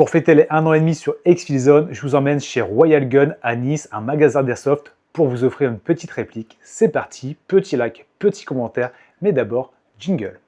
Pour fêter les 1 an et demi sur X-Field, je vous emmène chez Royal Gun à Nice, un magasin d'airsoft, pour vous offrir une petite réplique. C'est parti, petit like, petit commentaire, mais d'abord, jingle.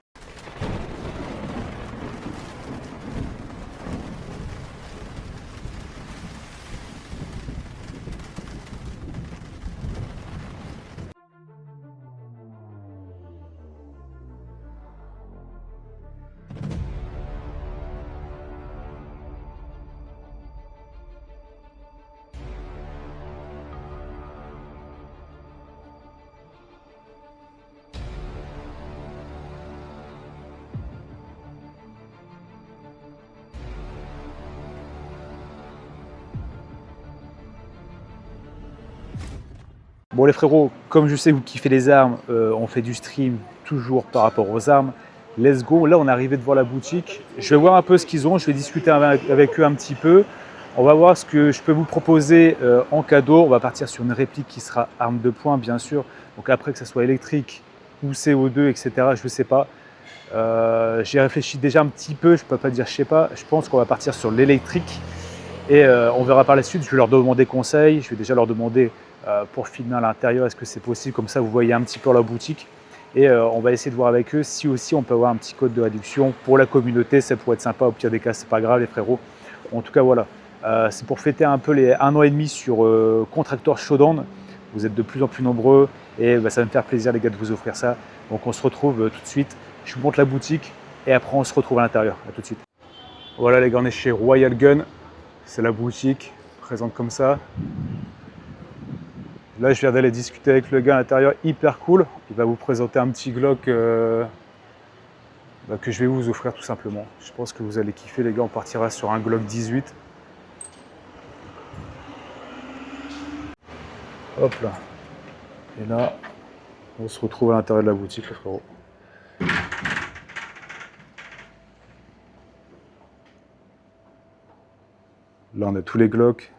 Bon les frérots, comme je sais que vous kiffez les armes, on fait du stream toujours par rapport aux armes. Let's go, là on est arrivé devant la boutique. Je vais voir un peu ce qu'ils ont, je vais discuter avec eux un petit peu. On va voir ce que je peux vous proposer en cadeau. On va partir sur une réplique qui sera arme de poing bien sûr. Donc après que ça soit électrique ou CO2, etc., je ne sais pas. J'y réfléchi déjà un petit peu, je ne peux pas dire je sais pas. Je pense qu'on va partir sur l'électrique. Et on verra par la suite, je vais leur demander conseil, je vais déjà leur demander pour filmer à l'intérieur, est-ce que c'est possible, comme ça vous voyez un petit peu la boutique. Et on va essayer de voir avec eux si aussi on peut avoir un petit code de réduction pour la communauté, ça pourrait être sympa, au pire des cas c'est pas grave les frérots. En tout cas voilà, c'est pour fêter un peu les 1 an et demi sur Contractor Showdown. Vous êtes de plus en plus nombreux et ça va me faire plaisir les gars de vous offrir ça. Donc on se retrouve tout de suite, je vous montre la boutique et après on se retrouve à l'intérieur, à tout de suite. Voilà les gars, on est chez Royal Gun. C'est la boutique, présente comme ça. Là, je viens d'aller discuter avec le gars à l'intérieur, hyper cool. Il va vous présenter un petit Glock que je vais vous offrir tout simplement. Je pense que vous allez kiffer les gars, on partira sur un Glock 18. Hop là. Et là, on se retrouve à l'intérieur de la boutique les frérots. Là, on a tous les Glocks,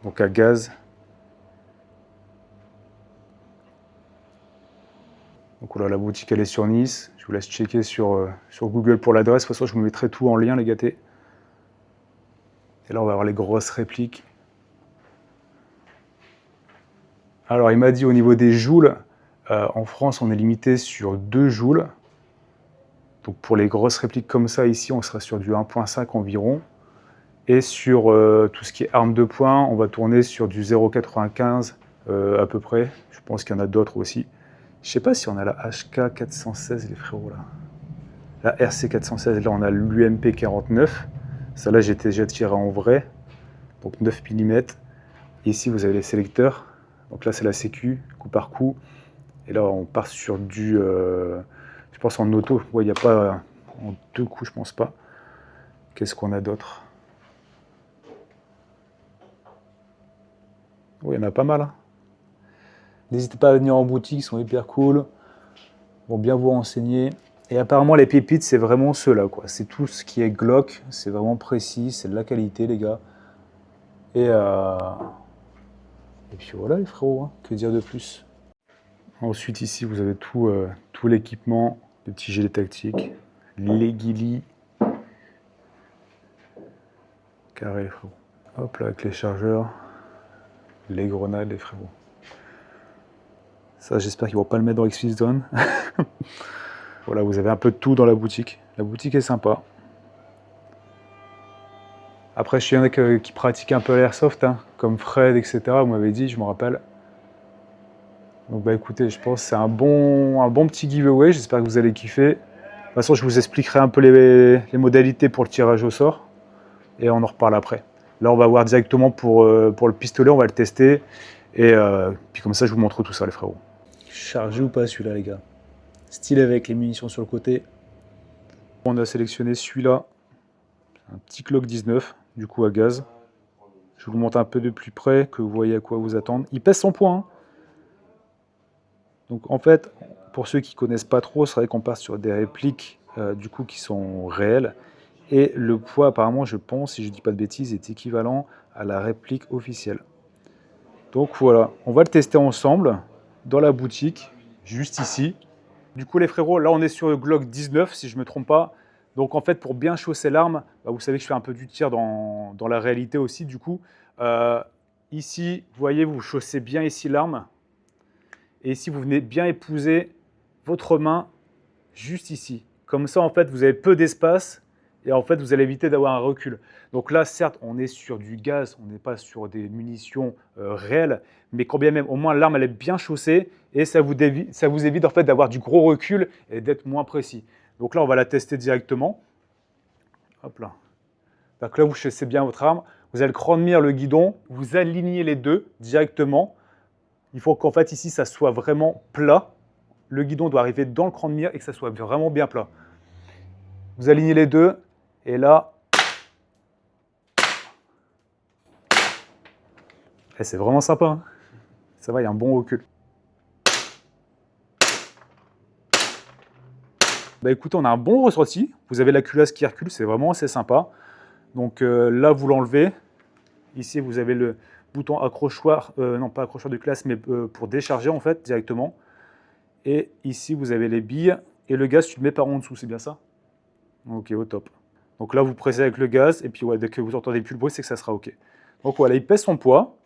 donc à gaz. Donc voilà, la boutique elle est sur Nice. Je vous laisse checker sur Google pour l'adresse. De toute façon, je vous mettrai tout en lien, les gâtés. Et là, on va avoir les grosses répliques. Alors, il m'a dit au niveau des joules, en France, on est limité sur 2 joules. Donc pour les grosses répliques comme ça, ici, on sera sur du 1.5 environ. Et sur tout ce qui est arme de poing, on va tourner sur du 0,95 à peu près. Je pense qu'il y en a d'autres aussi. Je ne sais pas si on a la HK 416, les frérots, là. La RC 416, là, on a l'UMP 49. Ça, là, j'ai déjà tiré en vrai. Donc 9 mm. Ici, vous avez les sélecteurs. Donc là, c'est la sécu, coup par coup. Et là, on part sur du... je pense en auto. Ouais, il n'y a pas... En 2 coups, je pense pas. Qu'est-ce qu'on a d'autre? Oui, il y en a pas mal. Hein. N'hésitez pas à venir en boutique, ils sont hyper cool. Ils vont bien vous renseigner. Et apparemment, les pépites, c'est vraiment ceux-là, quoi. C'est tout ce qui est Glock. C'est vraiment précis. C'est de la qualité, les gars. Et puis voilà, les frérots. Hein. Que dire de plus? Ensuite, ici, vous avez tout l'équipement. Les petits gilets tactiques. Les ghillies. Carré, les frérots. Hop là, avec les chargeurs. Les grenades, les frérots. Ça, j'espère qu'ils ne vont pas le mettre dans X-Field Zone. Voilà, vous avez un peu de tout dans la boutique. La boutique est sympa. Après, je sais qu'il y en a qui pratiquent un peu l'airsoft, hein, comme Fred, etc. Vous m'avez dit, je me rappelle. Donc, bah écoutez, je pense que c'est un bon petit giveaway. J'espère que vous allez kiffer. De toute façon, je vous expliquerai un peu les modalités pour le tirage au sort. Et on en reparle après. Là, on va voir directement pour le pistolet. On va le tester. Et puis comme ça, je vous montre tout ça, les frérots. Chargé ou pas celui-là, les gars? Stylé avec les munitions sur le côté. On a sélectionné celui-là. Un petit Glock 19, du coup à gaz. Je vous montre un peu de plus près, que vous voyez à quoi vous attendre. Il pèse 100 points. Hein. Donc en fait, pour ceux qui ne connaissent pas trop, c'est vrai qu'on part sur des répliques du coup qui sont réelles. Et le poids, apparemment, je pense, si je ne dis pas de bêtises, est équivalent à la réplique officielle. Donc voilà, on va le tester ensemble dans la boutique, juste ici. Du coup les frérots, là on est sur le Glock 19 si je ne me trompe pas. Donc en fait, pour bien chausser l'arme, bah, vous savez que je fais un peu du tir dans la réalité aussi du coup. Ici, vous voyez, vous chaussez bien ici l'arme. Et ici, vous venez bien épouser votre main juste ici. Comme ça, en fait, vous avez peu d'espace et en fait, vous allez éviter d'avoir un recul. Donc là, certes, on est sur du gaz, on n'est pas sur des munitions réelles, mais quand bien même, au moins l'arme, elle est bien chaussée et ça vous évite en fait d'avoir du gros recul et d'être moins précis. Donc là, on va la tester directement. Hop là. Donc là, vous chaussez bien votre arme. Vous allez croire de mire le guidon, vous alignez les deux directement. Il faut qu'en fait, ici, ça soit vraiment plat. Le guidon doit arriver dans le cran de mire et que ça soit vraiment bien plat. Vous alignez les deux et là, c'est vraiment sympa. Hein, ça va, il y a un bon recul. Bah écoutez, on a un bon ressenti. Vous avez la culasse qui recule, c'est vraiment assez sympa. Donc là, vous l'enlevez. Ici, vous avez le bouton accrochoir, non pas accrochoir de classe, mais pour décharger en fait directement. Et ici, vous avez les billes et le gaz, tu le mets par en dessous, c'est bien ça? Ok, au top. Donc là, vous pressez avec le gaz et puis ouais, dès que vous entendez plus le bruit, c'est que ça sera ok. Donc voilà, il pèse son poids.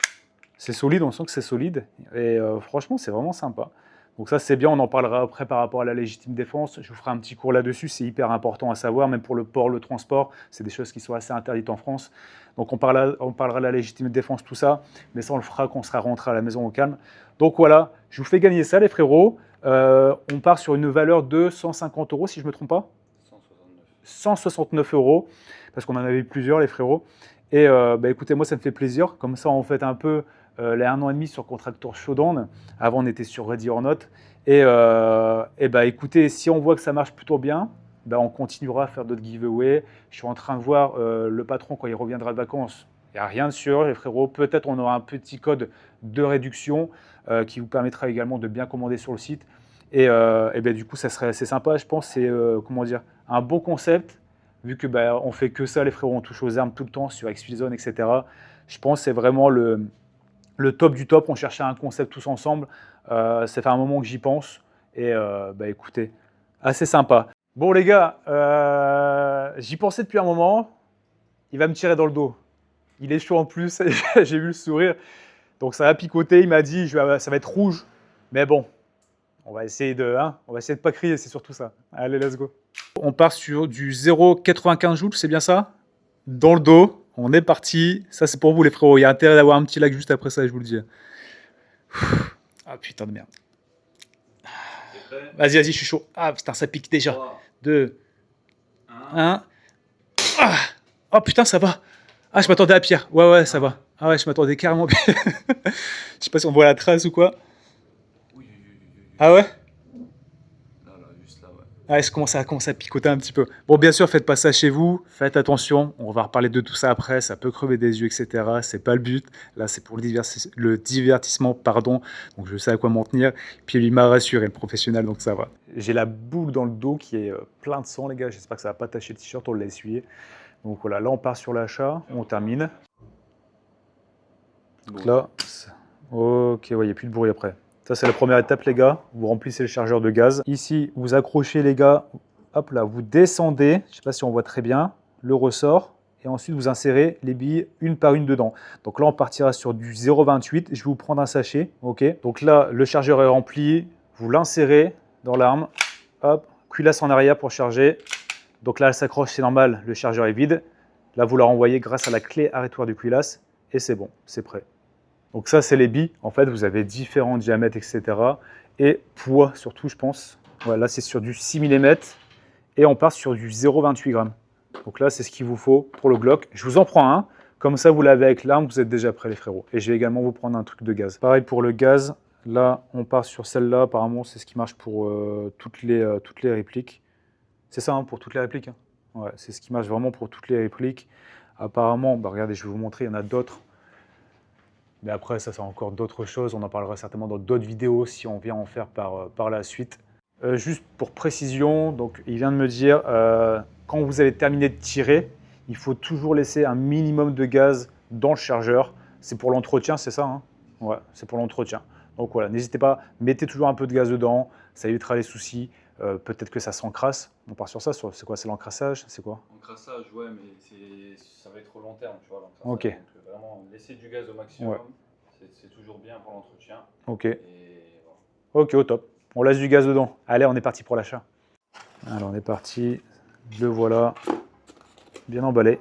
C'est solide, on sent que c'est solide et franchement, c'est vraiment sympa. Donc ça, c'est bien, on en parlera après par rapport à la légitime défense. Je vous ferai un petit cours là-dessus, c'est hyper important à savoir, même pour le port, le transport, c'est des choses qui sont assez interdites en France. Donc on parlera de la légitime défense, tout ça, mais ça, on le fera quand on sera rentré à la maison au calme. Donc voilà, je vous fais gagner ça, les frérots. On part sur une valeur de 150 €, si je ne me trompe pas. 169 €, parce qu'on en avait plusieurs, les frérots. Et bah, écoutez, moi, ça me fait plaisir. Comme ça, on fait un peu les 1 an et demi sur Contractor Showdown. Avant, on était sur Ready or Not. Et bah, écoutez, si on voit que ça marche plutôt bien, bah, on continuera à faire d'autres giveaways. Je suis en train de voir le patron quand il reviendra de vacances. Il n'y a rien de sûr, les frérots. Peut-être on aura un petit code de réduction qui vous permettra également de bien commander sur le site. Et bah, du coup, ça serait assez sympa. Je pense que c'est comment dire, un bon concept, vu que bah, on fait que ça, les frérots, on touche aux armes tout le temps sur X-Zone, etc. Je pense que c'est vraiment le top du top. On cherchait un concept tous ensemble. Ça fait un moment que j'y pense. Et bah, écoutez, assez sympa. Bon les gars, j'y pensais depuis un moment. Il va me tirer dans le dos. Il est chaud en plus, j'ai vu le sourire. Donc ça va picoter, il m'a dit ça va être rouge. Mais bon, on va essayer de pas crier, c'est surtout ça. Allez, let's go. On part sur du 0,95 joules, c'est bien ça? Dans le dos, on est parti. Ça, c'est pour vous, les frérots. Il y a intérêt d'avoir un petit lag juste après ça, je vous le dis. Ah putain de merde. Vas-y, vas-y, je suis chaud. Ah putain, ça pique déjà. 3, 2, 1. Ah, oh putain, ça va. Ah, je m'attendais à pire. Ouais, ouais, ça va. Ah ouais, je m'attendais carrément à pire. Je sais pas si on voit la trace ou quoi. Ah ouais? Ah, ça commence à picoter un petit peu. Bon, bien sûr, faites pas ça chez vous. Faites attention. On va reparler de tout ça après. Ça peut crever des yeux, etc. C'est pas le but. Là, c'est pour le divertissement, pardon. Donc, je sais à quoi m'en tenir. Puis, il m'a rassuré, le professionnel, donc ça va. J'ai la boule dans le dos qui est plein de sang, les gars. J'espère que ça va pas tacher le t-shirt. On l'a essuyé. Donc voilà, là, on part sur l'achat. On termine. Donc là, ok, ouais, il n'y a plus de bruit après. Ça, c'est la première étape, les gars. Vous remplissez le chargeur de gaz. Ici, vous accrochez, les gars. Hop là, vous descendez. Je ne sais pas si on voit très bien le ressort. Et ensuite, vous insérez les billes une par une dedans. Donc là, on partira sur du 0,28. Je vais vous prendre un sachet. Ok. Donc là, le chargeur est rempli. Vous l'insérez dans l'arme. Hop, culasse en arrière pour charger. Donc là, elle s'accroche, c'est normal. Le chargeur est vide. Là, vous la renvoyez grâce à la clé arrêtoir du culasse. Et c'est bon, c'est prêt. Donc ça, c'est les billes. En fait, vous avez différents diamètres, etc. Et poids surtout, je pense. Voilà, là, c'est sur du 6 mm. Et on part sur du 0,28 g. Donc là, c'est ce qu'il vous faut pour le Glock. Je vous en prends un. Comme ça, vous l'avez avec l'arme, vous êtes déjà prêts, les frérots. Et je vais également vous prendre un truc de gaz. Pareil pour le gaz. Là, on part sur celle-là. Apparemment, c'est ce qui marche pour toutes les répliques. C'est ça, hein, pour toutes les répliques. Hein. Ouais, c'est ce qui marche vraiment pour toutes les répliques. Apparemment, bah, regardez, je vais vous montrer, il y en a d'autres. Mais après, ça, c'est encore d'autres choses. On en parlera certainement dans d'autres vidéos si on vient en faire par la suite. Juste pour précision, donc, il vient de me dire, quand vous allez terminer de tirer, il faut toujours laisser un minimum de gaz dans le chargeur. C'est pour l'entretien, c'est ça, hein? Ouais, c'est pour l'entretien. Donc voilà, n'hésitez pas, mettez toujours un peu de gaz dedans, ça évitera les soucis. Peut-être que ça s'encrasse. On part sur ça, c'est quoi? C'est l'encrassage? C'est quoi? Encrassage, ouais, mais ça va être au long terme, tu vois, l'encrassage. Ok, Donc vraiment, laisser du gaz au maximum, ouais, c'est toujours bien pour l'entretien. ok. Et voilà. Ok, au top. On laisse du gaz dedans. Allez, on est parti pour l'achat. Alors, on est parti. Le voilà. Bien emballé.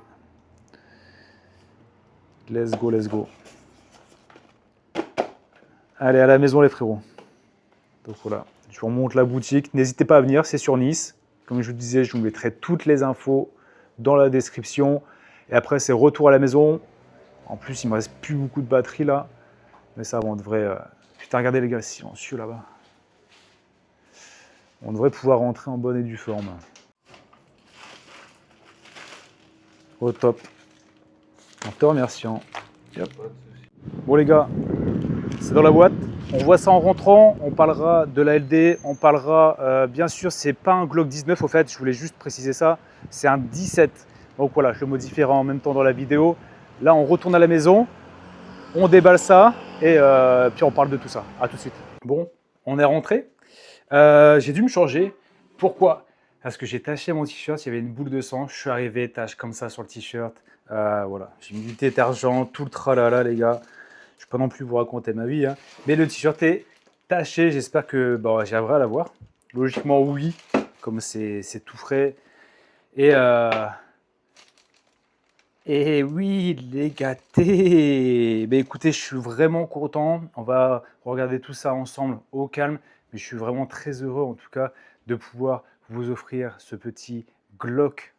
Let's go, let's go. Allez, à la maison, les frérots. Donc voilà, je vous remonte la boutique. N'hésitez pas à venir, c'est sur Nice. Comme je vous disais, je vous mettrai toutes les infos dans la description. Et après, c'est retour à la maison. En plus, il me reste plus beaucoup de batterie là. Mais ça, on devrait... Putain, regardez les gars, silencieux là-bas. On devrait pouvoir rentrer en bonne et due forme. Au top. En te remerciant. Hop. Bon les gars, c'est dans la boîte. On voit ça en rentrant, on parlera de la LD, on parlera, bien sûr, c'est pas un Glock 19 au fait, je voulais juste préciser ça, c'est un 17. Donc voilà, je le modifierai en même temps dans la vidéo. Là, on retourne à la maison, on déballe ça et puis on parle de tout ça. À tout de suite. Bon, on est rentré. J'ai dû me changer. Pourquoi? Parce que j'ai taché mon t-shirt, il y avait une boule de sang. Je suis arrivé, tache comme ça sur le t-shirt. Voilà, j'ai mis du détergent, tout le tralala, les gars. Je ne vais pas non plus vous raconter ma vie, hein. Mais le t-shirt est taché. J'espère que j'arriverai à l'avoir. Logiquement, oui, comme c'est tout frais. Et oui, les gâtés. Ben, écoutez, je suis vraiment content. On va regarder tout ça ensemble au calme. Mais je suis vraiment très heureux, en tout cas, de pouvoir vous offrir ce petit Glock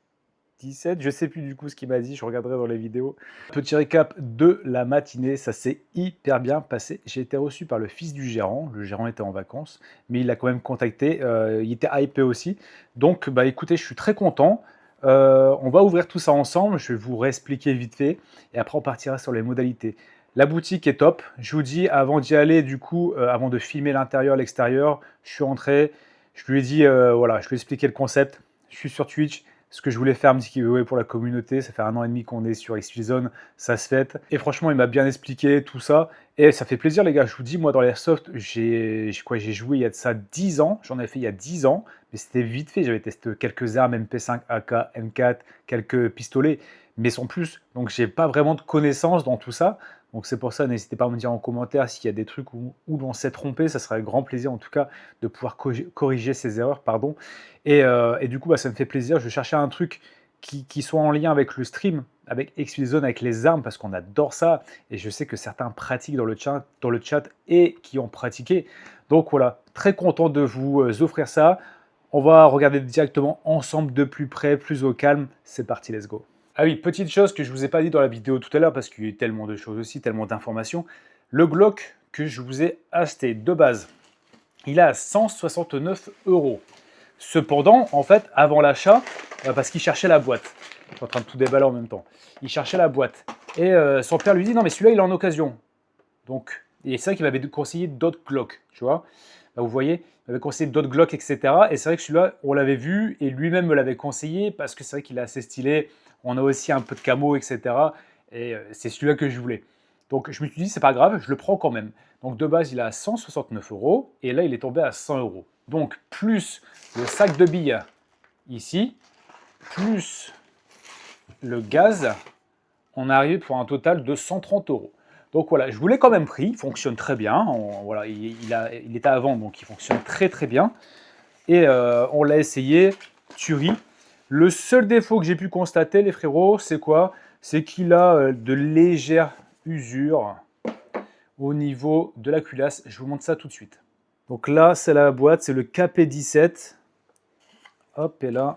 17. Je ne sais plus du coup ce qu'il m'a dit, je regarderai dans les vidéos. Petit récap de la matinée, ça s'est hyper bien passé. J'ai été reçu par le fils du gérant. Le gérant était en vacances, mais il l'a quand même contacté. Il était hypé aussi. Donc, bah, écoutez, je suis très content. On va ouvrir tout ça ensemble. Je vais vous réexpliquer vite fait. Et après, on partira sur les modalités. La boutique est top. Je vous dis, avant d'y aller, du coup, avant de filmer l'intérieur, l'extérieur, je suis entré. Je lui ai dit, voilà, je lui ai expliqué le concept. Je suis sur Twitch. Ce que je voulais faire un petit giveaway pour la communauté, ça fait 1 an et demi qu'on est sur XFilZone, ça se fait. Et franchement, il m'a bien expliqué tout ça. Et ça fait plaisir, les gars. Je vous dis, moi, dans l'airsoft, j'ai joué il y a de ça 10 ans. J'en ai fait il y a 10 ans. Mais c'était vite fait. J'avais testé quelques armes, MP5, AK, M4, quelques pistolets, mais sans plus. Donc, j'ai pas vraiment de connaissances dans tout ça. Donc, c'est pour ça, n'hésitez pas à me dire en commentaire s'il y a des trucs où l'on s'est trompé. Ça serait avec grand plaisir, en tout cas, de pouvoir corriger ces erreurs. Pardon. Et du coup, ça me fait plaisir. Je cherchais un truc qui soit en lien avec le stream, avec XFilZone, avec les armes, parce qu'on adore ça. Et je sais que certains pratiquent dans le chat et qui ont pratiqué. Donc voilà, très content de vous offrir ça. On va regarder directement ensemble de plus près, plus au calme. C'est parti, let's go. Ah oui, petite chose que je ne vous ai pas dit dans la vidéo tout à l'heure, parce qu'il y a eu tellement de choses aussi, tellement d'informations. Le Glock que je vous ai acheté de base, il est à 169 €. Cependant, en fait, avant l'achat, parce qu'il cherchait la boîte, je suis en train de tout déballer en même temps, il cherchait la boîte. Et son père lui dit, non mais celui-là, il est en occasion. Donc, et c'est vrai qu'il m'avait conseillé d'autres Glock, tu vois. Bah, vous voyez, il m'avait conseillé d'autres Glock, etc. Et c'est vrai que celui-là, on l'avait vu et lui-même me l'avait conseillé parce que c'est vrai qu'il est assez stylé. On a aussi un peu de camo, etc. Et c'est celui-là que je voulais. Donc je me suis dit, c'est pas grave, je le prends quand même. Donc de base, il est à 169 € et là, il est tombé à 100 €. Donc plus le sac de billes ici, plus le gaz, on arrive pour un total de 130 €. Donc voilà, je vous l'ai quand même pris, il fonctionne très bien. Voilà, il était à vendre, donc il fonctionne très très bien. Et on l'a essayé, tuerie. Le seul défaut que j'ai pu constater, les frérots, c'est quoi? C'est qu'il a de légères usures au niveau de la culasse. Je vous montre ça tout de suite. Donc là, c'est la boîte, c'est le KP17. Hop, et là,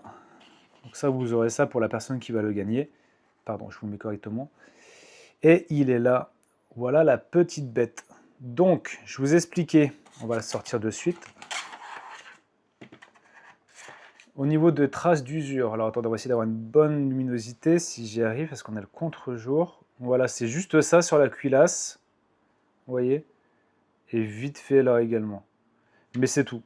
donc ça, vous aurez ça pour la personne qui va le gagner. Pardon, je vous le mets correctement. Et il est là. Voilà la petite bête. Donc, je vous expliquais, on va la sortir de suite. Au niveau de traces d'usure, alors attendez, on va essayer d'avoir une bonne luminosité si j'y arrive, parce qu'on a le contre-jour. Voilà, c'est juste ça sur la cuirasse. Vous voyez? Et vite fait là également. Mais c'est tout.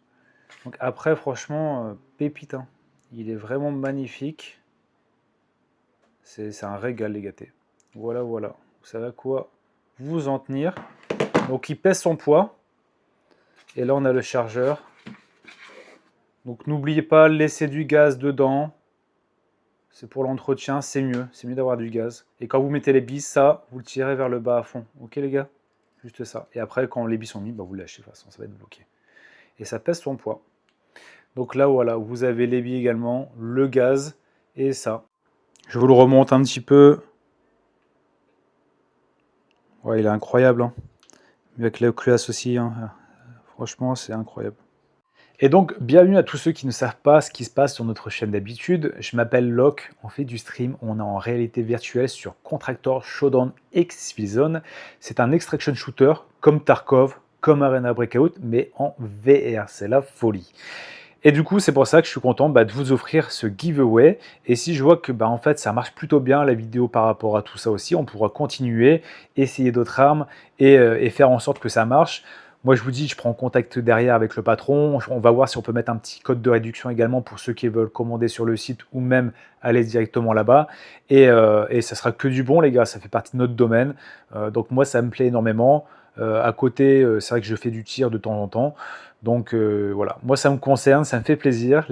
Donc après, franchement, pépite, hein. Il est vraiment magnifique. C'est un régal, les gâtés. Voilà, voilà. Vous savez à quoi vous en tenir. Donc il pèse son poids. Et là, on a le chargeur. Donc n'oubliez pas, laisser du gaz dedans. C'est pour l'entretien, c'est mieux d'avoir du gaz. Et quand vous mettez les billes, ça, vous le tirez vers le bas à fond. Ok les gars? Juste ça. Et après, quand les billes sont mises, bah, vous lâchez de toute façon, ça va être bloqué. Et ça pèse son poids. Donc là, voilà, vous avez les billes également, le gaz et ça. Je vous le remonte un petit peu. Ouais, il est incroyable, hein. Avec le culasse aussi, hein. Franchement, c'est incroyable. Et donc, bienvenue à tous ceux qui ne savent pas ce qui se passe sur notre chaîne d'habitude. Je m'appelle Locke, on fait du stream, on est en réalité virtuelle sur Contractor, Showdown et Civilizone. C'est un extraction shooter comme Tarkov, comme Arena Breakout, mais en VR, c'est la folie. Et du coup, c'est pour ça que je suis content de vous offrir ce giveaway. Et si je vois que en fait, ça marche plutôt bien la vidéo par rapport à tout ça aussi, on pourra continuer, essayer d'autres armes et faire en sorte que ça marche. Moi, je vous dis, je prends contact derrière avec le patron. On va voir si on peut mettre un petit code de réduction également pour ceux qui veulent commander sur le site ou même aller directement là-bas. Et ça sera que du bon, les gars. Ça fait partie de notre domaine. Donc moi, ça me plaît énormément. À côté, c'est vrai que je fais du tir de temps en temps. Donc voilà, moi ça me concerne, ça me fait plaisir.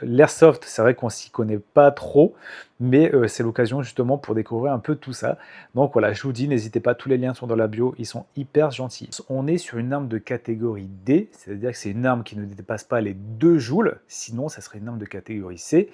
L'airsoft, c'est vrai qu'on s'y connaît pas trop, mais c'est l'occasion justement pour découvrir un peu tout ça. Donc voilà, je vous dis, n'hésitez pas, tous les liens sont dans la bio, ils sont hyper gentils. On est sur une arme de catégorie D, c'est-à-dire que c'est une arme qui ne dépasse pas les 2 joules, sinon ça serait une arme de catégorie C.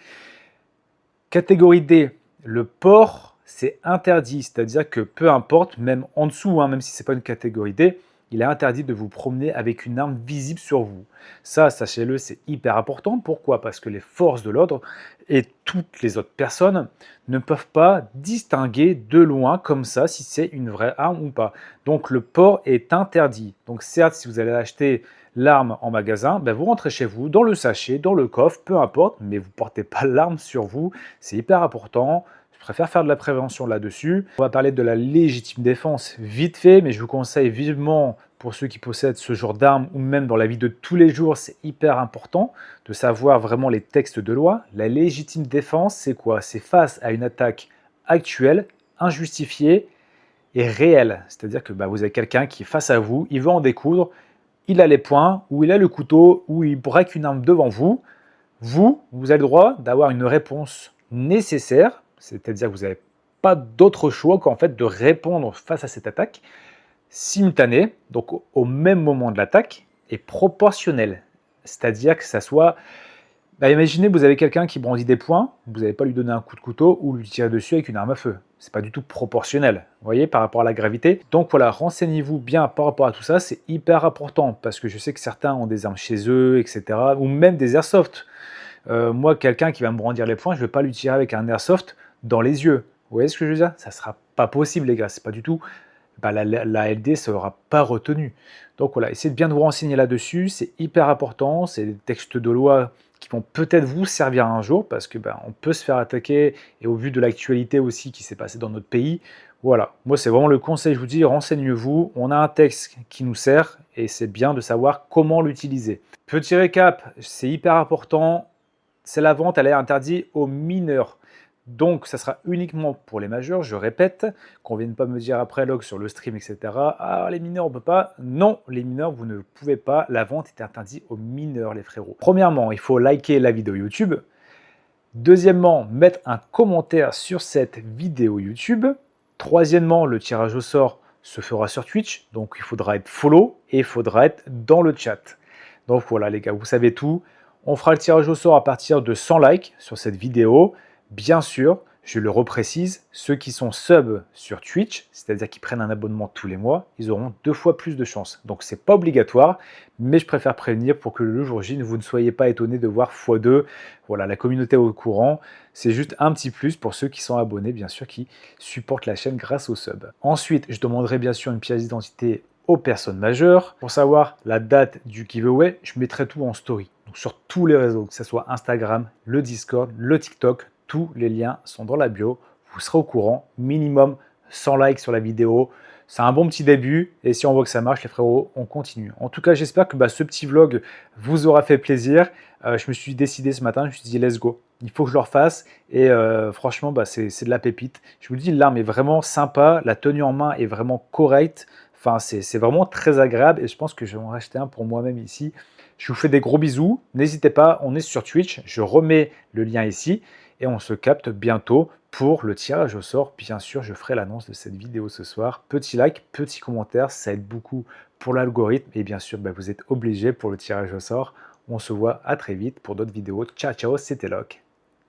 Catégorie D, le port, c'est interdit, c'est-à-dire que peu importe, même en dessous, même si ce n'est pas une catégorie D, il est interdit de vous promener avec une arme visible sur vous. Ça, sachez-le, c'est hyper important. Pourquoi? Parce que les forces de l'ordre et toutes les autres personnes ne peuvent pas distinguer de loin comme ça si c'est une vraie arme ou pas. Donc le port est interdit. Donc certes, si vous allez acheter l'arme en magasin, vous rentrez chez vous, dans le sachet, dans le coffre, peu importe, mais vous ne portez pas l'arme sur vous. C'est hyper important. Je préfère faire de la prévention là-dessus. On va parler de la légitime défense vite fait, mais je vous conseille vivement pour ceux qui possèdent ce genre d'armes ou même dans la vie de tous les jours, c'est hyper important de savoir vraiment les textes de loi. La légitime défense, c'est quoi? C'est face à une attaque actuelle, injustifiée et réelle. C'est-à-dire que vous avez quelqu'un qui est face à vous, il veut en découdre, il a les poings, ou il a le couteau, ou il braque une arme devant vous. Vous avez le droit d'avoir une réponse nécessaire, c'est-à-dire que vous n'avez pas d'autre choix qu'en fait de répondre face à cette attaque simultanée, donc au même moment de l'attaque, et proportionnelle. C'est-à-dire que ça soit... imaginez, vous avez quelqu'un qui brandit des poings, vous n'allez pas lui donner un coup de couteau ou lui tirer dessus avec une arme à feu. C'est pas du tout proportionnel, vous voyez, par rapport à la gravité. Donc voilà, renseignez-vous bien par rapport à tout ça, c'est hyper important, parce que je sais que certains ont des armes chez eux, etc., ou même des airsoft. Moi, quelqu'un qui va me brandir les poings, je ne vais pas lui tirer avec un airsoft dans les yeux. Vous voyez ce que je veux dire? Ça ne sera pas possible, les gars, c'est pas du tout... la LD ne sera pas retenue. Donc voilà, essayez de bien vous renseigner là-dessus, c'est hyper important, c'est des textes de loi qui vont peut-être vous servir un jour, parce que on peut se faire attaquer, et au vu de l'actualité aussi qui s'est passée dans notre pays, voilà, moi c'est vraiment le conseil, je vous dis, renseignez-vous, on a un texte qui nous sert, et c'est bien de savoir comment l'utiliser. Petit récap, c'est hyper important, c'est la vente, elle est interdite aux mineurs. Donc, ça sera uniquement pour les majeurs, je répète, qu'on ne vienne pas me dire après log sur le stream, etc. Ah, les mineurs, on ne peut pas. Non, les mineurs, vous ne pouvez pas. La vente est interdite aux mineurs, les frérots. Premièrement, il faut liker la vidéo YouTube. Deuxièmement, mettre un commentaire sur cette vidéo YouTube. Troisièmement, le tirage au sort se fera sur Twitch. Donc, il faudra être follow et il faudra être dans le chat. Donc, voilà, les gars, vous savez tout. On fera le tirage au sort à partir de 100 likes sur cette vidéo. Bien sûr, je le reprécise, ceux qui sont sub sur Twitch, c'est-à-dire qui prennent un abonnement tous les mois, ils auront 2 fois plus de chances. Donc c'est pas obligatoire, mais je préfère prévenir pour que le jour J, vous ne soyez pas étonnés de voir x2. Voilà, la communauté est au courant, c'est juste un petit plus pour ceux qui sont abonnés, bien sûr, qui supportent la chaîne grâce au sub. Ensuite, je demanderai bien sûr une pièce d'identité aux personnes majeures. Pour savoir la date du giveaway, je mettrai tout en story. Donc sur tous les réseaux, que ce soit Instagram, le Discord, le TikTok, tous les liens sont dans la bio. Vous serez au courant. Minimum 100 likes sur la vidéo. C'est un bon petit début. Et si on voit que ça marche, les frérots, on continue. En tout cas, j'espère que ce petit vlog vous aura fait plaisir. Je me suis décidé ce matin, je me suis dit, let's go. Il faut que je le refasse. Et franchement, c'est de la pépite. Je vous le dis, l'arme est vraiment sympa. La tenue en main est vraiment correcte. Enfin, c'est vraiment très agréable. Et je pense que je vais en racheter un pour moi-même ici. Je vous fais des gros bisous. N'hésitez pas, on est sur Twitch. Je remets le lien ici et on se capte bientôt pour le tirage au sort. Bien sûr, je ferai l'annonce de cette vidéo ce soir. Petit like, petit commentaire, ça aide beaucoup pour l'algorithme. Et bien sûr, vous êtes obligés pour le tirage au sort. On se voit à très vite pour d'autres vidéos. Ciao, ciao, c'était Locke.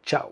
Ciao.